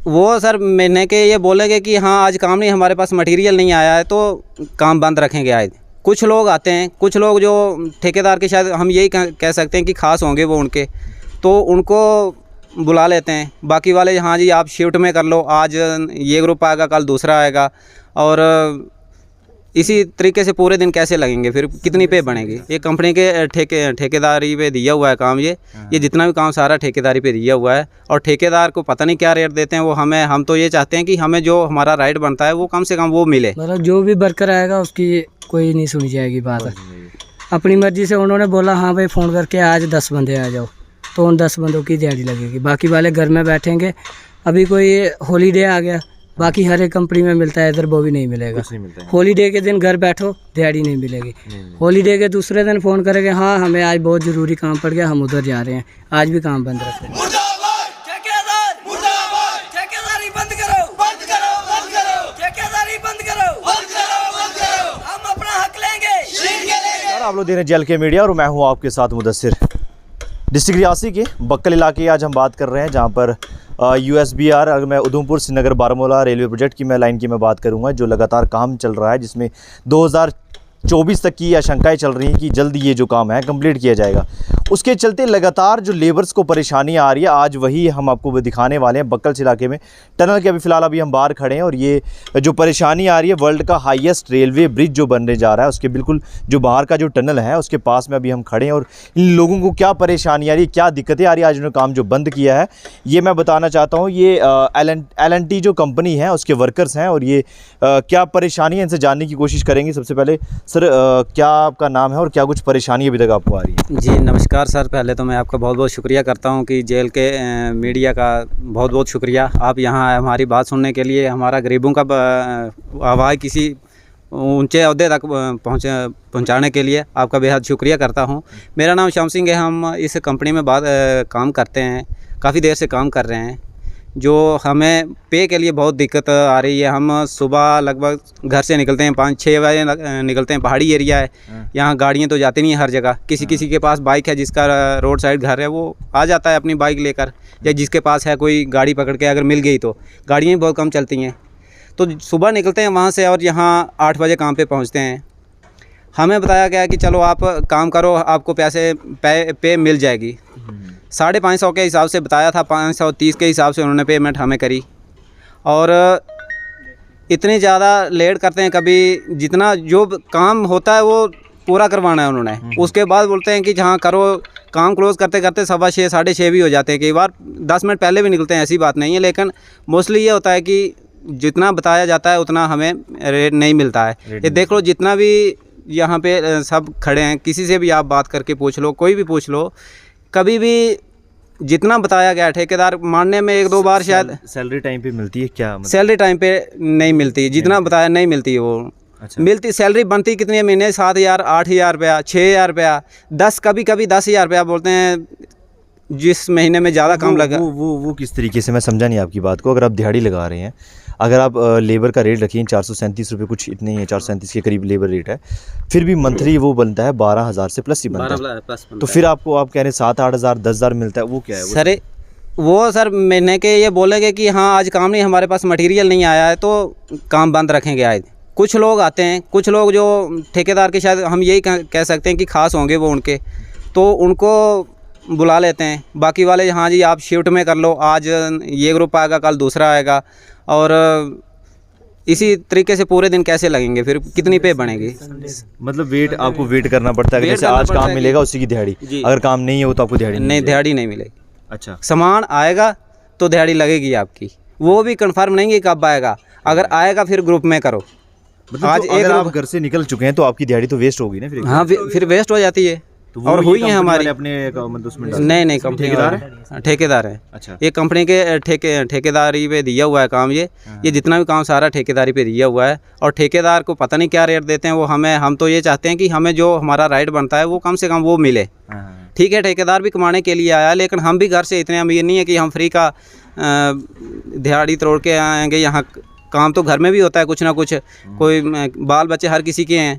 वो सर महीने के ये बोलेंगे कि हाँ आज काम नहीं, हमारे पास मटेरियल नहीं आया है, तो काम बंद रखेंगे आज। कुछ लोग आते हैं, कुछ लोग जो ठेकेदार के शायद हम यही कह सकते हैं कि खास होंगे वो उनके, तो उनको बुला लेते हैं। बाकी वाले हाँ जी आप शिफ्ट में कर लो, आज ये ग्रुप आएगा कल दूसरा आएगा, और इसी तरीके से पूरे दिन कैसे लगेंगे, फिर कितनी पे बनेगी। ये कंपनी के ठेकेदारी पे दिया हुआ है काम, ये जितना भी काम सारा ठेकेदारी पे दिया हुआ है, और ठेकेदार को पता नहीं क्या रेट देते हैं वो हमें। हम तो ये चाहते हैं कि हमें जो हमारा राइट बनता है वो कम से कम वो मिले। मतलब जो भी वर्कर आएगा उसकी कोई नहीं सुनी जाएगी बात, अपनी मर्जी से। उन्होंने बोला हाँ भाई फ़ोन करके आज 10 बंदे आ जाओ, तो उन 10 बंदों की दिहाड़ी लगेगी। बाकी वाले घर में बैठेंगे। अभी कोई हॉलीडे आ गया, बाकी हर एक कंपनी में मिलता है, इधर वो भी नहीं मिलेगा। हॉलीडे के दिन घर बैठो, दिहाड़ी नहीं मिलेगी। हॉलीडे के दूसरे दिन फ़ोन करेंगे हाँ हमें आज बहुत ज़रूरी काम पड़ गया, हम उधर जा रहे हैं, आज भी काम बंद रखें। आप लोग देख रहे हैं JLK मीडिया और मैं हूं आपके साथ मुदस्सिर। डिस्ट्रिक्ट रियासी के बक्कल इलाके की आज हम बात कर रहे हैं, जहां पर USBR, अगर मैं उधमपुर श्रीनगर बारामूला रेलवे प्रोजेक्ट की लाइन की मैं बात करूंगा, जो लगातार काम चल रहा है, जिसमें 2024 तक की आशंकाएं चल रही हैं कि जल्दी ये जो काम है कंप्लीट किया जाएगा। उसके चलते लगातार जो लेबर्स को परेशानी आ रही है, आज वही हम आपको दिखाने वाले हैं। बक्कल इलाके में टनल के फ़िलहाल अभी हम बाहर खड़े हैं, और ये जो परेशानी आ रही है, वर्ल्ड का हाईएस्ट रेलवे ब्रिज जो बनने जा रहा है उसके बिल्कुल जो बाहर का जो टनल है उसके पास में अभी हम खड़े हैं। और इन लोगों को क्या परेशानी आ रही है, क्या दिक्कतें आ रही है, आज उन्होंने काम जो बंद किया है ये मैं बताना चाहता हूँ। ये L&T जो कंपनी है उसके वर्कर्स हैं, और ये क्या परेशानी है इनसे जानने की कोशिश करेंगे। सबसे पहले सर क्या आपका नाम है और क्या कुछ परेशानी अभी तक आपको आ रही है? जी नमस्कार सर, पहले तो मैं आपका बहुत बहुत शुक्रिया करता हूं कि JLK मीडिया का बहुत बहुत शुक्रिया। आप यहां हमारी बात सुनने के लिए, हमारा गरीबों का आवाज़ किसी ऊंचे अहदे तक पहुंचाने के लिए आपका बेहद शुक्रिया करता हूं। मेरा नाम श्याम सिंह है, हम इस कंपनी में काम करते हैं, काफ़ी देर से काम कर रहे हैं। जो हमें पे के लिए बहुत दिक्कत आ रही है। हम सुबह लगभग घर से निकलते हैं 5-6 बजे निकलते हैं, पहाड़ी एरिया है, यहाँ गाड़ियाँ तो जाती नहीं है हर जगह। किसी के पास बाइक है, जिसका रोड साइड घर है वो आ जाता है अपनी बाइक लेकर, या जिसके पास है कोई गाड़ी पकड़ के अगर मिल गई, तो गाड़ियाँ भी बहुत कम चलती हैं। तो सुबह निकलते हैं वहाँ से और यहाँ 8 बजे काम पे पहुँचते हैं। हमें बताया गया कि चलो आप काम करो, आपको पे मिल जाएगी। 550 के हिसाब से बताया था, 530 के हिसाब से उन्होंने पेमेंट हमें करी। और इतनी ज़्यादा लेट करते हैं, कभी जितना जो काम होता है वो पूरा करवाना है उन्होंने, उसके बाद बोलते हैं कि जहाँ करो। काम क्लोज़ करते करते 6:15 6:30 भी हो जाते हैं, कई बार 10 मिनट पहले भी निकलते हैं, ऐसी बात नहीं है। लेकिन मोस्टली ये होता है कि जितना बताया जाता है उतना हमें रेट नहीं मिलता है। ये देख लो, जितना भी यहाँ पे सब खड़े हैं, किसी से भी आप बात करके पूछ लो, कोई भी पूछ लो, कभी भी जितना बताया गया ठेकेदार मानने में 1-2 बार शायद सैलरी टाइम पे मिलती है क्या? सैलरी टाइम पे नहीं मिलती, जितना बताया नहीं मिलती है वो। अच्छा। मिलती सैलरी बनती कितनी है महीने? 7,000 8,000 रुपया, 6,000 रुपया, 10 कभी 10,000 रुपया बोलते हैं, जिस महीने में ज़्यादा काम लगा। वो किस तरीके से, मैं समझा नहीं आपकी बात को। अगर आप दिहाड़ी लगा रहे हैं, अगर आप लेबर का रेट रखिए 437 रुपये, कुछ इतने ही है, 437 के करीब लेबर रेट है, फिर भी मंथली वो बनता है 12,000 से प्लस ही बनता है। तो फिर आप कह रहे हैं 7-8 हज़ार 10 हज़ार मिलता है, वो क्या है? सर वो सर महीने के ये बोलेंगे कि हाँ आज काम नहीं, हमारे पास मटेरियल नहीं आया है, तो काम बंद रखेंगे आज। कुछ लोग आते हैं, कुछ लोग जो ठेकेदार के शायद हम यही कह सकते हैं कि खास होंगे वो उनके, तो उनको बुला लेते हैं। बाकी वाले हाँ जी आप शिफ्ट में कर लो, आज ये ग्रुप आएगा कल दूसरा आएगा, और इसी तरीके से पूरे दिन कैसे लगेंगे, फिर कितनी पे बनेगी। मतलब आपको वेट करना पड़ता है, जैसे आज काम मिलेगा उसी की दिहाड़ी, अगर काम नहीं है तो आपको दिहाड़ी नहीं, दिहाड़ी नहीं मिलेगी। अच्छा, सामान आएगा तो दिहाड़ी लगेगी आपकी, वो भी कंफर्म नहीं है कब आएगा। अगर आएगा फिर ग्रुप में करो। मतलब आज तो अगर आप घर से निकल चुके हैं तो आपकी दिहाड़ी तो वेस्ट होगी ना फिर? हाँ, फिर वेस्ट हो जाती है। तो और हुई है हमारी अपने नहीं कंपनी ठेकेदार है। अच्छा, ये कंपनी के ठेकेदारी पे दिया हुआ है काम। ये जितना भी काम सारा ठेकेदारी पे दिया हुआ है, और ठेकेदार को पता नहीं क्या रेट देते हैं वो हमें। हम तो ये चाहते हैं कि हमें जो हमारा राइट बनता है वो कम से कम वो मिले। ठीक है, ठेकेदार भी कमाने के लिए आया, लेकिन हम भी घर से इतने अमीर नहीं है कि हम फ्री का दिहाड़ी तोड़ के आएंगे। यहाँ काम तो घर में भी होता है, कुछ ना कुछ, कोई बाल बच्चे हर किसी के हैं,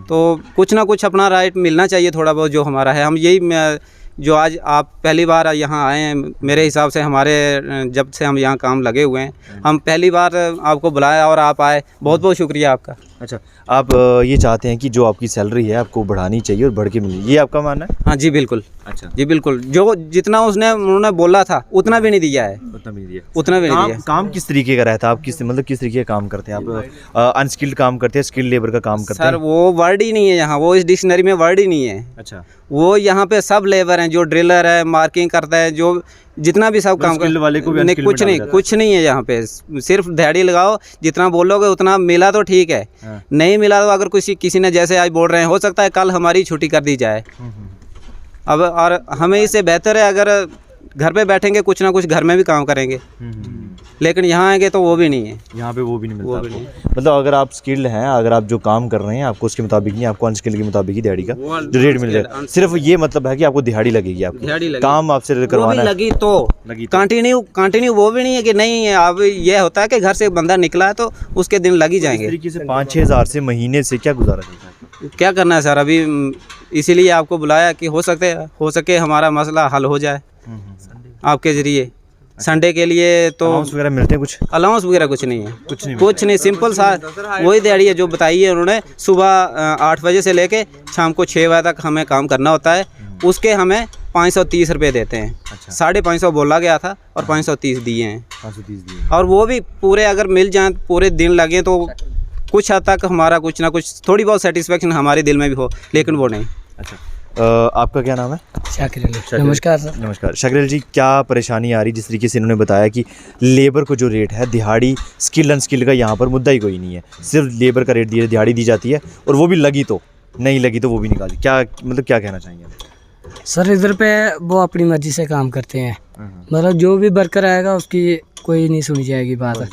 तो कुछ ना कुछ अपना राइट मिलना चाहिए थोड़ा बहुत जो हमारा है। हम यही जो आज आप पहली बार यहाँ आए हैं, मेरे हिसाब से हमारे जब से हम यहाँ काम लगे हुए हैं, हम पहली बार आपको बुलाया और आप आए, बहुत बहुत शुक्रिया आपका। अच्छा, आप ये चाहते हैं कि जो आपकी सैलरी है आपको बढ़ानी चाहिए और बढ़ के मिले, ये आपका मानना है? हाँ जी बिल्कुल। अच्छा जी बिल्कुल, जो जितना उन्होंने बोला था उतना भी नहीं दिया है, उतना भी नहीं दिया। उतना भी नहीं दिया। काम किस तरीके का रहता है? आप किस तरीके का काम करते हैं? आप अनस्किल्ड काम करते हैं, स्किल्ड लेबर का काम करते हैं? सर वो वर्ड ही नहीं है यहाँ, वो इस डिक्शनरी में वर्ड ही नहीं है। अच्छा, वो यहाँ पे सब लेबर हैं, जो ड्रिलर है, मार्किंग करता है, जो जितना भी सब काम skilled वाले को भी नहीं, unskilled में डाला कुछ नहीं है यहाँ पे। सिर्फ दिहाड़ी लगाओ, जितना बोलोगे उतना मिला तो ठीक है, हाँ। नहीं मिला तो अगर किसी ने जैसे आज बोल रहे हैं, हो सकता है कल हमारी छुट्टी कर दी जाए। अब और हमें इससे बेहतर है अगर घर पे बैठेंगे, कुछ ना कुछ घर में भी काम करेंगे, लेकिन यहाँ आएंगे तो वो भी नहीं है। यहाँ पे वो भी नहीं मिलता आपको। मतलब अगर आप स्किल्ड हैं, अगर आप जो काम कर रहे हैं आपको उसके मुताबिक नहीं, आपको अनस्किल्ड के मुताबिक ही दिहाड़ी का जो रेट मिल जाए। सिर्फ ये मतलब है कि आपको दिहाड़ी लगेगी, आपको काम आपसे करवाना है। लगी तो कंटिन्यू वो भी नहीं है कि नहीं। अब ये होता है कि घर से बंदा निकला है तो उसके दिन लग ही जाएंगे। इस तरीके से 5-6 हज़ार से महीने से क्या गुजारा चलता है? क्या करना है सर, अभी इसीलिए आपको बुलाया कि हो सके हमारा मसला हल हो जाए आपके ज़रिए। संडे के लिए तो अलाउंस वगैरह मिलते हैं? कुछ अलाउंस वगैरह कुछ नहीं है, कुछ नहीं सिंपल सा वही दिहाड़ी है जो बताई है उन्होंने। सुबह 8 बजे से लेके शाम को 6 बजे तक हमें काम करना होता है, उसके हमें 530 रुपये देते हैं। अच्छा। 550 बोला गया था और 530 दिए हैं। 530 दिए। और वो भी पूरे अगर मिल जाएँ, पूरे दिन लगे तो कुछ हद तक हमारा कुछ ना कुछ थोड़ी बहुत सेटिस्फेक्शन हमारे दिल में भी हो, लेकिन वो नहीं। अच्छा, आपका क्या नाम है? शाकिर अली। नमस्कार सर। नमस्कार शाकिर जी, क्या परेशानी आ रही? जिस तरीके से इन्होंने बताया कि लेबर को जो रेट है, दिहाड़ी स्किल अनस्किल्ड का यहाँ पर मुद्दा ही कोई नहीं है, सिर्फ लेबर का रेट दिहाड़ी दी जाती है, और वो भी लगी तो, नहीं लगी तो वो भी निकाली। क्या मतलब क्या कहना चाहेंगे सर? इधर पे वो अपनी मर्जी से काम करते हैं, मतलब जो भी वर्कर आएगा उसकी कोई नहीं सुनी जाएगी बात।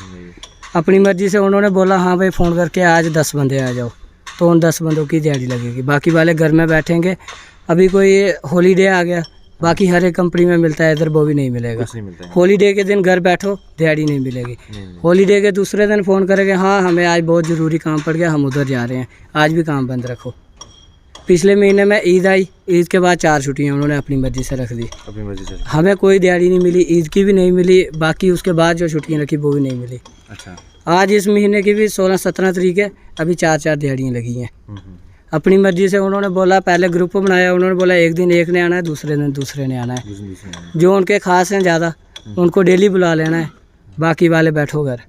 अपनी मर्जी से उन्होंने बोला हाँ भाई फ़ोन करके आज 10 बंदे आ जाओ, तो उन 10 बंदों की दिहाड़ी लगेगी, बाकी वाले घर में बैठेंगे। अभी कोई हॉलीडे आ गया, बाकी हर एक कंपनी में मिलता है, इधर वो भी नहीं मिलेगा। हॉलीडे के दिन घर बैठो, दिहाड़ी नहीं मिलेगी। हॉलीडे के दूसरे दिन फ़ोन करेंगे, हाँ हमें आज बहुत ज़रूरी काम पड़ गया, हम उधर जा रहे हैं, आज भी काम बंद रखो। पिछले महीने में ईद आई, ईद के बाद 4 छुट्टियाँ उन्होंने अपनी मर्जी से रख दी, अपनी मर्जी से। हमें कोई दिहाड़ी नहीं मिली, ईद की भी नहीं मिली, बाकी उसके बाद जो छुट्टियाँ रखी वो भी नहीं मिली। अच्छा, आज इस महीने की भी 16-17 तारीख है, अभी 4 दिहाड़ियाँ लगी हैं। अपनी मर्जी से उन्होंने बोला, पहले ग्रुप बनाया, उन्होंने बोला एक दिन एक ने आना है, दूसरे दिन दूसरे ने आना है। जो उनके खास हैं ज़्यादा उनको डेली बुला लेना है, बाकी वाले बैठो घर।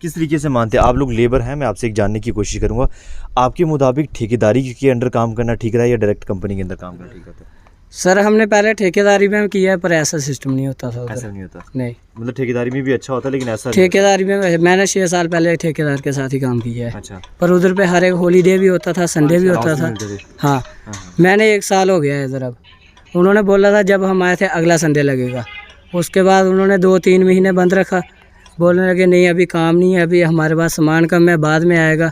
किस तरीके से मानते हैं आप लोग लेबर हैं? मैं आपसे एक जानने की कोशिश करूंगा, आपके मुताबिक ठेकेदारी के अंडर काम करना ठीक रहा है या डायरेक्ट कंपनी के अंदर काम करना ठीक रहता है? सर हमने पहले ठेकेदारी में किया है, पर ऐसा सिस्टम नहीं होता था उधर। ऐसा नहीं होता? नहीं, मतलब ठेकेदारी में भी अच्छा होता है, लेकिन ऐसा ठेकेदारी में मैंने 6 साल पहले ठेकेदार के साथ ही काम किया है। अच्छा, पर उधर पे हर एक हॉलीडे भी होता था, संडे भी होता था। हाँ, मैंने 1 साल हो गया है इधर। अब उन्होंने बोला था जब हम आए थे अगला संडे लगेगा, उसके बाद उन्होंने 2-3 महीने बंद रखा, बोलने लगे नहीं अभी काम नहीं है, अभी हमारे पास सामान कम है, बाद में आएगा।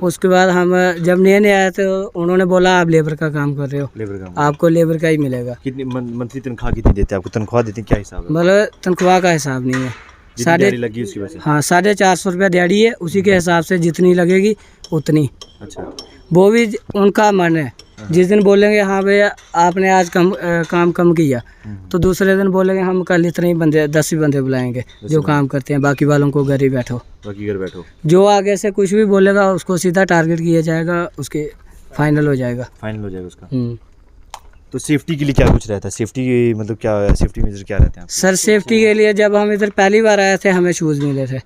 उसके बाद हम जब नए आए तो उन्होंने बोला आप लेबर का काम कर रहे हो, लेबर का आपको लेबर का ही मिलेगा। कितनी मंथली तनख्वाह कितनी देते हैं आपको? तनख्वाह देते हैं, क्या हिसाब है? मतलब तनख्वाह का हिसाब नहीं है, लगी उसकी वजह से। हाँ 450 रुपया दिहाड़ी है, उसी के हिसाब से जितनी लगेगी उतनी। अच्छा, वो भी उनका मन है, जिस दिन बोलेंगे हाँ भैया आपने आज काम कम किया, तो दूसरे दिन बोलेंगे हम कल इतने ही बंदे 10 ही बंदे बुलाएंगे जो काम करते हैं, बाकी वालों को घर ही बैठो। जो आगे से कुछ भी बोलेगा उसको सीधा टारगेट किया जाएगा, उसके फाइनल हो जाएगा उसका। तो सेफ्टी के लिए क्या कुछ रहता है? सेफ्टी मतलब क्या, सेफ्टी मेजर क्या रहते हैं? सर सेफ्टी के लिए जब हम इधर पहली बार आए थे हमें शूज़ मिले थे,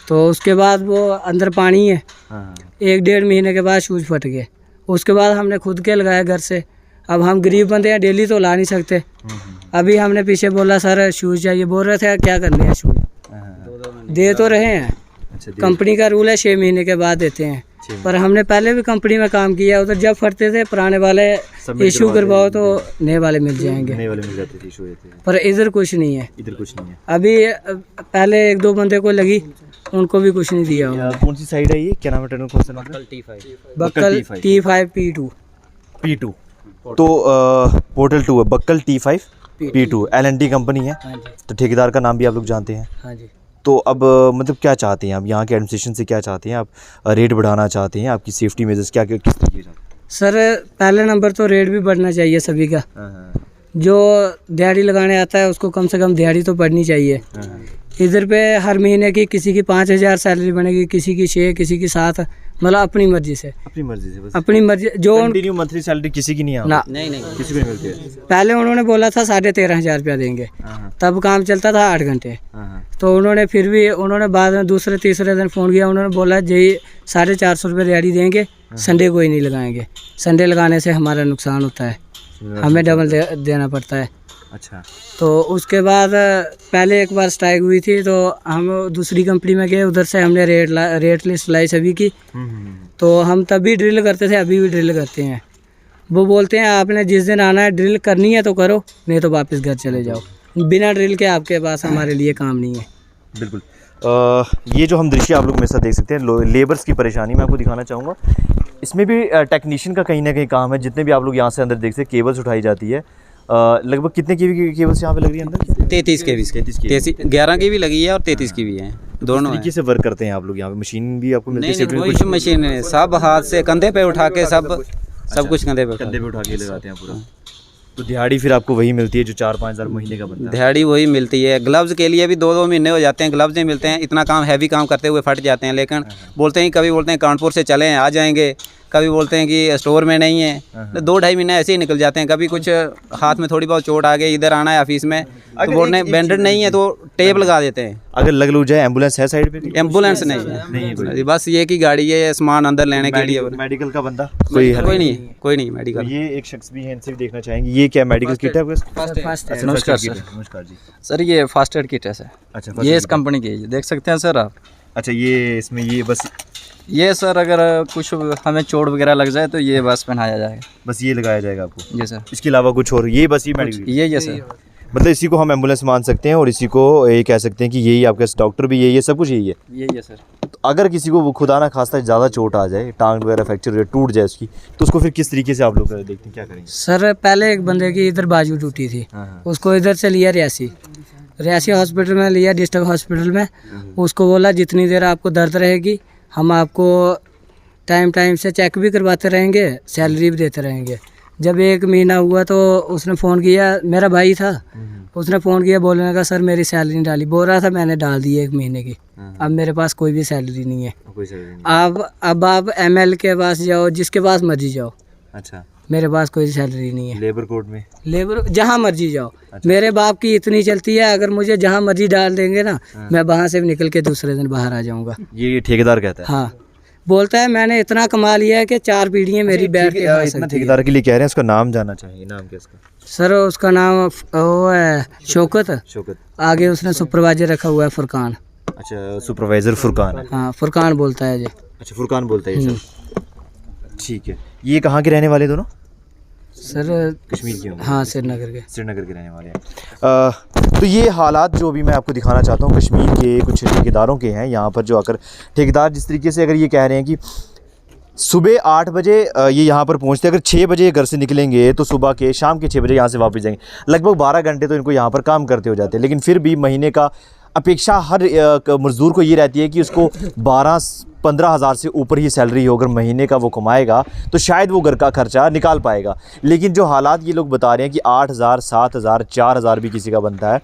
तो उसके बाद वो अंदर पानी है, 1-1.5 महीने के बाद शूज़ फट गए। उसके बाद हमने खुद के लगाए घर से। अब हम गरीब बंदे हैं, डेली तो ला नहीं सकते। अभी हमने पीछे बोला सर शूज़ चाहिए, बोल रहे थे क्या करने हैं शूज़, दे तो रहे हैं। कंपनी का रूल है 6 महीने के बाद देते हैं, पर हमने पहले भी कंपनी में काम किया, उधर जब फटते थे पुराने वाले इशू करवाओ तो नए वाले मिल जाएंगे, पर इधर कुछ नहीं है। अभी पहले 1-2 बंदे को लगी, उनको भी कुछ नहीं दिया। कौन सी साइड है ये, क्या नाम है टनल? कौन सा नाम है? Buckle T5 P2। तो पोर्टल 2 है, buckle T5 P2 L&T company है। तो ठेकेदार का नाम भी आप लोग जानते हैं? हाँ जी। तो अब मतलब क्या चाहते हैं आप यहाँ के एडमिनिस्ट्रेशन से? क्या चाहते हैं आप? रेट बढ़ाना चाहते हैं? आपकी सेफ्टी मेजर्स क्या किस तरीके से? सर पहले नंबर तो रेट भी बढ़ना चाहिए सभी का। जो दिहाड़ी लगाने आता है उसको कम से कम दिहाड़ी तो बढ़नी चाहिए। इधर पे हर महीने की किसी की 5,000 सैलरी बनेगी, किसी की 6, किसी की 7, मतलब अपनी मर्जी से। अपनी मर्जी से बस। अपनी मर्जी जो कंटिन्यू मंथली सैलरी किसी की नहीं है ना, नहीं नहीं किसी को नहीं मिलती है। पहले उन्होंने बोला था 13,500 रुपया देंगे, तब काम चलता था 8 घंटे। तो उन्होंने फिर भी उन्होंने बाद में दूसरे तीसरे दिन फ़ोन किया, उन्होंने बोला जी 450 रुपये दिहाड़ी देंगे, संडे को ही नहीं लगाएंगे। संडे लगाने से हमारा नुकसान होता है, हमें डबल देना पड़ता है। अच्छा। तो उसके बाद पहले एक बार स्ट्राइक हुई थी तो हम दूसरी कंपनी में गए, उधर से हमने रेट लिस्ट लाई सभी की। तो हम तब भी ड्रिल करते थे, अभी भी ड्रिल करते हैं। वो बोलते हैं आपने जिस दिन आना है ड्रिल करनी है तो करो, नहीं तो वापस घर चले जाओ। बिना ड्रिल के आपके पास हमारे लिए काम नहीं है। बिल्कुल। ये जो हम दृश्य आप लोग मेरे साथ देख सकते हैं, लेबर्स की परेशानी मैं आपको दिखाना चाहूँगा। इसमें भी टेक्नीशियन का कहीं ना कहीं काम है। जितने भी आप लोग यहाँ से अंदर देख सकते हैं, केबल्स उठाई जाती है। लगभग कितने केवी की केबल्स यहाँ पे लग रही है अंदर? 33 के भी, 11 की भी लगी है और 33 की भी है, दोनों तरीके से वर्क करते हैं आप लोग यहाँ पे? मशीन भी आपको मिलती है? नहीं, कोई मशीन है, सब हाथ से कंधे पे उठा के सब कुछ कंधे पे उठा के लगाते हैं पूरा। तो दिहाड़ी फिर आपको वही मिलती है जो 4-5 हज़ार महीने का बनता है? दिहाड़ी वही मिलती है। ग्लव्स के लिए भी 2-2 महीने हो जाते हैं, ग्लव्स नहीं मिलते हैं। इतना काम हैवी काम करते हुए फट जाते हैं। लेकिन बोलते हैं, कभी बोलते हैं कानपुर से चलें आ जाएंगे, कभी बोलते हैं कि स्टोर में नहीं है। 2-2.5 महीने ऐसे ही निकल जाते हैं। कभी कुछ हाथ में थोड़ी बहुत चोट आ गई, इधर आना है ऑफिस में, तो बोलते हैं बैंडेड नहीं है तो टेप लगा देते हैं। अगर लग जाए एम्बुलेंस है साइड पे? एम्बुलेंस नहीं है, बस ये की गाड़ी है सामान अंदर लेने के लिए। मेडिकल का बंदा कोई नहीं मेडिकल। ये एक शख्स भी है, इनसे भी देखना चाहेंगे। ये क्या मेडिकल किट है आपके? नमस्कार सर। नमस्कार जी। सर ये फास्ट एड किट है सर। अच्छा, ये इस कंपनी की है, देख सकते हैं सर आप। अच्छा, ये इसमें ये बस ये सर अगर कुछ हमें चोट वगैरह लग जाए तो ये बस पहनाया जाएगा, बस ये लगाया जाएगा आपको? जी सर। इसके अलावा कुछ और? ये बस ये मेडिकल ये सर, मतलब इसी को हम एम्बुलेंस मान सकते हैं और इसी को ये कह सकते हैं कि यही आपका डॉक्टर भी यही है, सब कुछ यही है? यही है सर। तो अगर किसी को वो खुदा ना खास्ता ज़्यादा चोट आ जाए, टांग वगैरह फ्रैक्चर हो टूट जाए उसकी, तो उसको फिर किस तरीके से आप लोग देखते हैं, क्या करेंगे? सर पहले एक बंदे की इधर बाजू टूटी थी, उसको इधर से लिया रियासी हॉस्पिटल में लिया, डिस्ट्रिक्ट हॉस्पिटल में। उसको बोला जितनी देर आपको दर्द रहेगी हम आपको टाइम से चेक भी करवाते रहेंगे, सैलरी भी देते रहेंगे। जब 1 महीना हुआ तो उसने फ़ोन किया, मेरा भाई था, उसने फ़ोन किया, बोलने का सर मेरी सैलरी नहीं डाली। बोल रहा था मैंने डाल दी 1 महीने की, अब मेरे पास कोई भी सैलरी नहीं है। अब आप ML के पास जाओ, जिसके पास मर्जी जाओ। अच्छा, मेरे पास कोई सैलरी नहीं है। लेबर कोड में लेबर जहाँ मर्जी जाओ। अच्छा। मेरे बाप की इतनी चलती है, अगर मुझे जहाँ मर्जी डाल देंगे ना, मैं वहाँ से भी निकल के दूसरे दिन बाहर आ जाऊँगा। ये ठेकेदार कहता है? हाँ, बोलता है मैंने इतना कमा लिया है कि 4 पीढ़ियाँ मेरी बैठ के खा सकती है। ठेकेदार के लिए कह रहे हैं, उसका नाम जानना चाहिए। नाम क्या इसका? सर उसका नाम वो है शौकत। आगे उसने सुपरवाइजर रखा हुआ है फुरकान। अच्छा, सुपरवाइजर फुरकान है? हाँ, फुरकान बोलता है जी। अच्छा, फुरकान बोलता है ये सब। ठीक है। ये कहाँ के रहने वाले दोनों? सर कश्मीर के होंगे? हाँ, श्रीनगर के रहने वाले हैं। तो ये हालात जो भी मैं आपको दिखाना चाहता हूँ कश्मीर के कुछ ठेकेदारों के हैं। यहाँ पर जो आकर ठेकेदार जिस तरीके से अगर ये कह रहे हैं कि सुबह 8 बजे ये यहाँ पर पहुँचते, अगर 6 बजे घर से निकलेंगे तो सुबह के शाम के 6 बजे यहाँ से वापस जाएंगे। लगभग 12 घंटे तो इनको यहाँ पर काम करते हो जाते हैं। लेकिन फिर भी महीने का अपेक्षा हर मज़दूर को ये रहती है कि उसको 12-15 हज़ार से ऊपर ही सैलरी हो। अगर महीने का वो कमाएगा तो शायद वो घर का खर्चा निकाल पाएगा। लेकिन जो हालात ये लोग बता रहे हैं कि 8,000, 7,000, 4,000 भी किसी का बनता है,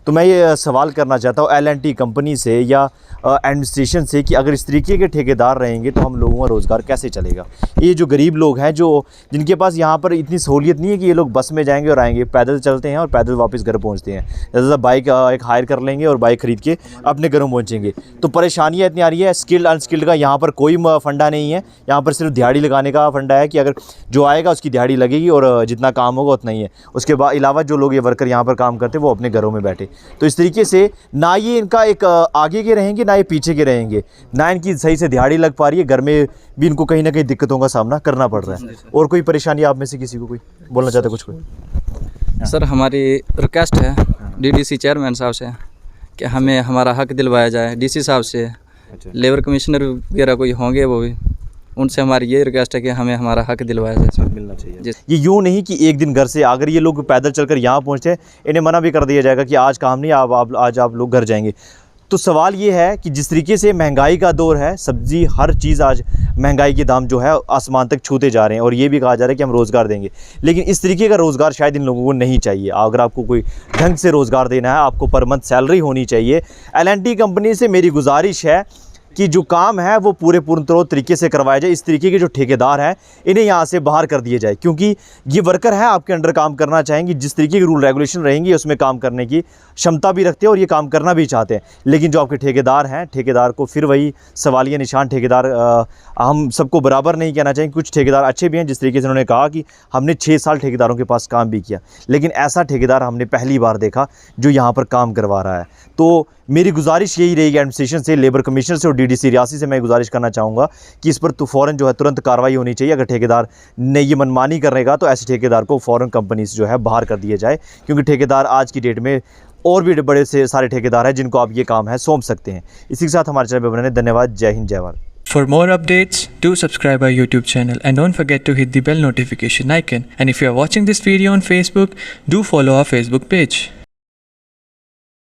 तो मैं ये सवाल करना चाहता हूँ L&T कंपनी से या एडमिनिस्ट्रेशन से कि अगर इस तरीके के ठेकेदार रहेंगे तो हम लोगों का रोज़गार कैसे चलेगा? ये जो गरीब लोग हैं, जो जिनके पास यहाँ पर इतनी सहूलियत नहीं है कि ये लोग बस में जाएंगे और आएंगे, पैदल चलते हैं और पैदल वापस घर पहुँचते हैं। ज़्यादा बाइक एक हायर कर लेंगे और बाइक ख़रीद के अपने घरों पहुँचेंगे। तो परेशानियाँ इतनी आ रही है। स्किल्ड अनस्किल्ड का यहाँ पर कोई फंडा नहीं है। यहाँ पर सिर्फ दिहाड़ी लगाने का फंडा है कि अगर जो आएगा उसकी दिहाड़ी लगेगी और जितना काम होगा उतना ही है। उसके बाद अलावा जो लोग ये वर्कर यहाँ पर काम करते हैं वो अपने घरों में बैठे। तो इस तरीके से ना ये इनका एक आगे के रहेंगे, ना ये पीछे के रहेंगे, ना इनकी सही से दिहाड़ी लग पा रही है। घर में भी इनको कहीं ना कहीं दिक्कतों का सामना करना पड़ रहा है। और कोई परेशानी आप में से किसी को कोई बोलना चाहते कुछ? कोई सर हमारी रिक्वेस्ट है DDC चेयरमैन साहब से कि हमें हमारा हक दिलवाया जाए। DC साहब से, लेबर कमिश्नर वगैरह कोई होंगे वो भी, उनसे हमारी ये रिक्वेस्ट है कि हमें हमारा हक दिलवाया जाए, मिलना चाहिए। ये यूँ नहीं कि एक दिन घर से अगर ये लोग पैदल चलकर यहाँ पहुँचते हैं, इन्हें मना भी कर दिया जाएगा कि आज काम नहीं, आज आप लोग घर जाएंगे। तो सवाल ये है कि जिस तरीके से महंगाई का दौर है, सब्ज़ी हर चीज़ आज महंगाई के दाम जो है आसमान तक छूते जा रहे हैं और ये भी कहा जा रहा है कि हम रोज़गार देंगे, लेकिन इस तरीके का रोज़गार शायद इन लोगों को नहीं चाहिए। अगर आपको कोई ढंग से रोज़गार देना है, आपको पर मंथ सैलरी होनी चाहिए। L&T कंपनी से मेरी गुजारिश है कि जो काम है वो पूर्ण तरीके से करवाया जाए। इस तरीके के जो ठेकेदार हैं इन्हें यहाँ से बाहर कर दिया जाए, क्योंकि ये वर्कर हैं, आपके अंडर काम करना चाहेंगे, जिस तरीके की रूल रेगुलेशन रहेंगी उसमें काम करने की क्षमता भी रखते हैं और ये काम करना भी चाहते हैं। लेकिन जो आपके ठेकेदार हैं, ठेकेदार को फिर वही सवालिया निशान। ठेकेदार हम सबको बराबर नहीं कहना चाहिए, कुछ ठेकेदार अच्छे भी हैं, जिस तरीके से उन्होंने कहा कि हमने 6 साल ठेकेदारों के पास काम भी किया, लेकिन ऐसा ठेकेदार हमने पहली बार देखा जो यहाँ पर काम करवा रहा है। तो मेरी गुजारिश यही रहेगी एडमिनिस्ट्रेशन से, लेबर कमिश्नर से और DDC रियासी से मैं गुजारिश करना चाहूँगा कि इस पर तो फ़ौरन जो है तुरंत कार्रवाई होनी चाहिए। अगर ठेकेदार ने ये मनमानी करेगा तो ऐसे ठेकेदार को फ़ौरन कंपनी से जो है बाहर कर दिया जाए, क्योंकि ठेकेदार आज की डेट में और भी बड़े से सारे ठेकेदार हैं जिनको आप ये काम है सौंप सकते हैं। इसी के साथ हमारे चैनल पर बने। धन्यवाद। जय हिंद, जय Bharat. For more updates, do subscribe our YouTube channel and don't forget to hit the bell notification icon. And if you are watching this video on Facebook, do follow our Facebook page.